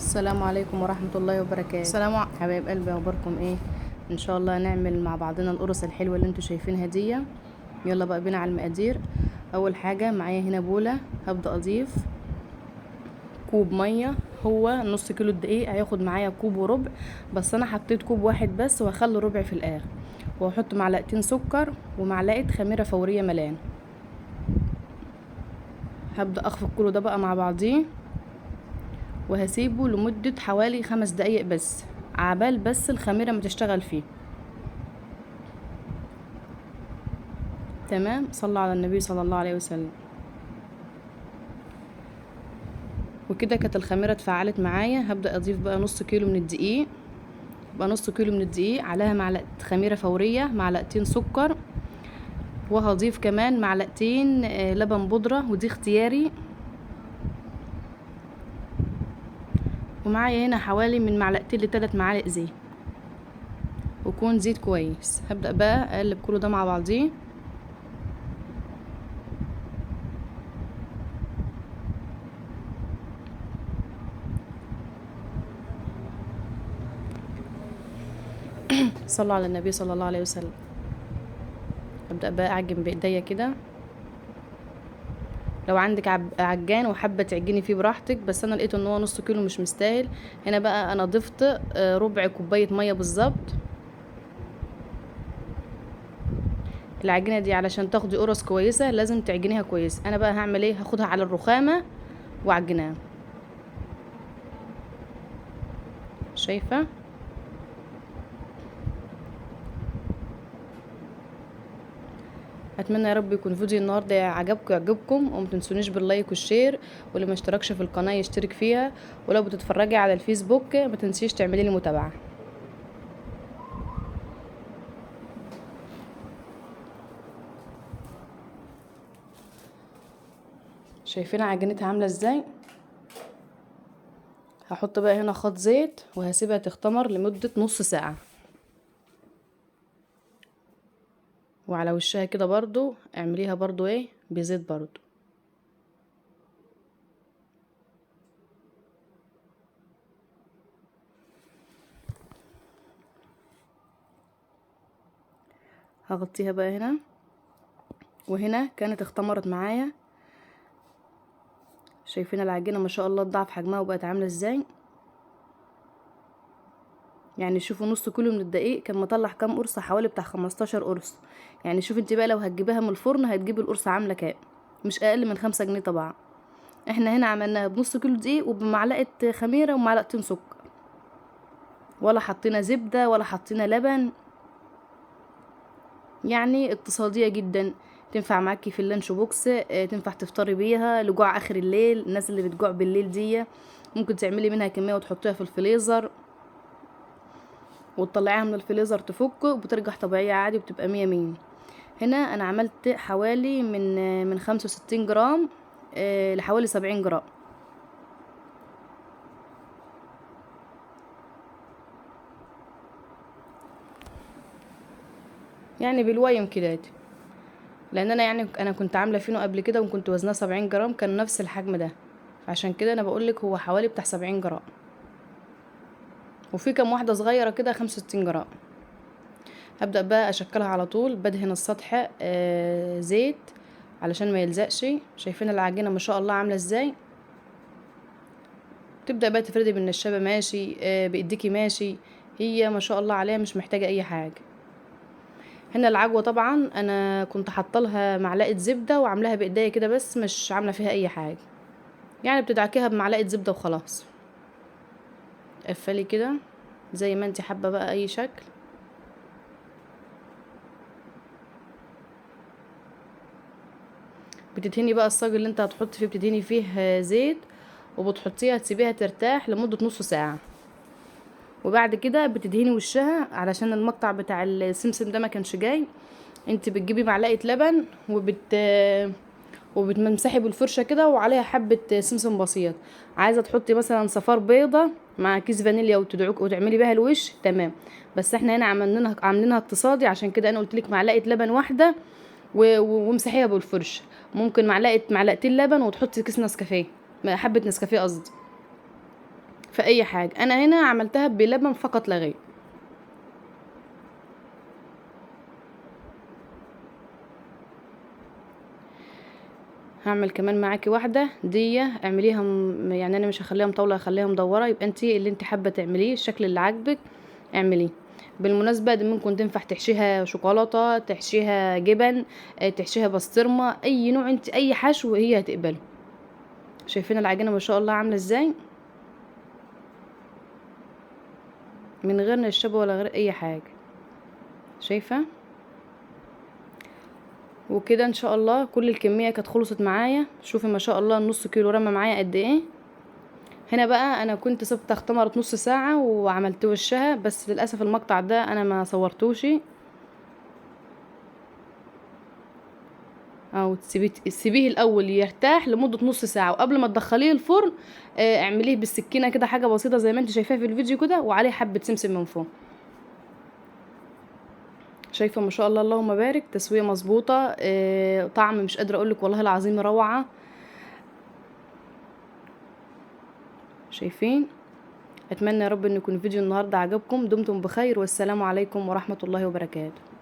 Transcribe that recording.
السلام عليكم ورحمة الله وبركاته. حبايب قلبي، اخباركم ايه؟ ان شاء الله نعمل مع بعضنا القرص الحلوة اللي انتوا شايفينها دي. يلا بقى بينا على المقادير. اول حاجة معايا هنا بولة، هبدأ اضيف كوب مية. هو نص كيلو الدقيق هياخد معايا كوب وربع، بس انا حطيت كوب واحد بس وهخلي ربع في الاخر. وهحط معلقتين سكر ومعلقة خميرة فورية ملان. هبدأ اخفق كله ده بقى مع بعضيه، وهسيبه لمدة حوالي 5 دقايق بس، عبال بس الخميرة ما تشتغل فيه. تمام، صلى على النبي صلى الله عليه وسلم. وكده كانت الخميرة اتفعلت معايا. هبدأ اضيف بقى نص كيلو من الدقيق. بقى نص كيلو من الدقيق عليها معلقة خميرة فورية، معلقتين سكر، وهضيف كمان معلقتين لبن بودرة، ودي اختياري. ومعايا هنا حوالي من معلقتين ل3 معالق زيت، ويكون زيت كويس. هبدأ بقى اقلب كله ده مع بعضيه. صلوا على النبي صلى الله عليه وسلم. ابدا بقى اعجن بايديا كده. لو عندك عجان وحابه تعجني فيه براحتك، بس انا لقيت ان هو نص كيلو مش مستاهل. هنا بقى انا ضفت ربع كوبايه ميه بالظبط. العجينه دي علشان تاخدي قرص كويسه لازم تعجنيها كويس. انا بقى هعمل ايه؟ هاخدها على الرخامه واعجنها. شايفه؟ اتمنى يا رب يكون فيديو النهارده يعجبكم، وما تنسونيش باللايك والشير، واللي ما اشتركش في القناه يشترك فيها، ولو بتتفرجي على الفيسبوك ما تنسيش تعملي لي متابعه. شايفين عجينتها عامله ازاي؟ هحط بقى هنا خط زيت وهسيبها تختمر لمده نص ساعه. وعلى وشها كده برضو اعمليها برضو ايه بزيت برضو. هغطيها بقى هنا. وهنا كانت اختمرت معايا. شايفين العجينه ما شاء الله اتضاعف حجمها وبقت عامله ازاي؟ يعني شوفوا نص كيلو من الدقيق كان مطلع كام قرصه؟ حوالي بتاع 15 قرص. يعني شوف انت بقى لو هتجيبها من الفرن هتجيبي القرصه عامله كام؟ مش اقل من 5 جنيه طبعا. احنا هنا عملناها بنص كيلو دقيق وبمعلقه خميره ومعلقتين سكر، ولا حطينا زبده ولا حطينا لبن. يعني اقتصاديه جدا، تنفع معاكي في اللانش بوكس، تنفع تفطري بيها لجوع اخر الليل. الناس اللي بتجوع بالليل دي ممكن تعملي منها كميه وتحطيها في الفريزر، وتطلعيها من الفريزر تفك وبترجع طبيعيه عادي، وبتبقى مية مية. هنا انا عملت حوالي من 65 جرام لحوالي 70 جرام. يعني بالويم كده، لان انا يعني انا كنت عامله فينو قبل كده وكنت وزنها 70 جرام، كان نفس الحجم ده. عشان كده انا بقولك هو حوالي بتاع 70 جرام. وفي كام واحده صغيره كده 65 جرام. هبدأ بقى اشكلها على طول. بدهن السطح زيت علشان ما يلزقش. شايفين العجينه ما شاء الله عامله ازاي؟ تبدأ بقى تفردي بالنشابه ماشي، بايديكي ماشي. هي ما شاء الله عليها مش محتاجه اي حاجه. هنا العجوه طبعا انا كنت حاطه لها معلقه زبده وعاملاها بايديا كده، بس مش عامله فيها اي حاجه. يعني بتدعكيها بمعلقه زبده وخلاص. قفلي كده زي ما انت حابه بقى اي شكل. بتدهني بقى الصاج اللي انت هتحطي فيه، بتدهني فيه زيت، وبتحطيها تسيبيها ترتاح لمده نص ساعه. وبعد كده بتدهني وشها علشان المقطع بتاع السمسم ده ما كانش جاي. انت بتجيبي معلقه لبن وبتمسحي بالفرشه كده وعليها حبه سمسم بسيط. عايزه تحطي مثلا صفار بيضه مع كيس فانيليا وتدعك وتعملي بيها الوش، تمام. بس احنا هنا عاملينها اقتصادي، عشان كده انا قلت لك معلقه لبن واحده وامسحيها بالفرشه. ممكن معلقتين لبن وتحطي كيس نسكافيه، حبه نسكافيه قصدي. في اي حاجه. انا هنا عملتها بلبن فقط لا غير. هعمل كمان معاكي واحده دي، اعمليها يعني انا مش هخليها مطوله، هخليها مدوره، يبقى انتي اللي انتي حابه تعمليه الشكل اللي عاجبك اعمليه. بالمناسبه دي ممكن تنفع تحشيها شوكولاته، تحشيها جبن، تحشيها بسطرمه، اي نوع انتي اي حشو هي هتقبله. شايفين العجينه ما شاء الله عامله ازاي، من غير نشابه ولا غير اي حاجه. شايفه؟ وكده ان شاء الله كل الكميه كانت خلصت معايا. شوفي ما شاء الله النص كيلو رمى معايا قد ايه. هنا بقى انا كنت سبتها اختمرت نص ساعه وعملت وشها، بس للاسف المقطع ده انا ما صورتوش. او تسيبيه الاول يرتاح لمده نص ساعه، وقبل ما تدخليه الفرن اعمليه بالسكينه كده حاجه بسيطه زي ما انت شايفاه في الفيديو كده، وعليه حبه سمسم من فوق. شايفه ما شاء الله اللهم بارك، تسويه مظبوطه، طعم مش قادره اقولك والله العظيم روعه. شايفين؟ اتمنى يا رب ان يكون فيديو النهارده عجبكم. دمتم بخير، والسلام عليكم ورحمه الله وبركاته.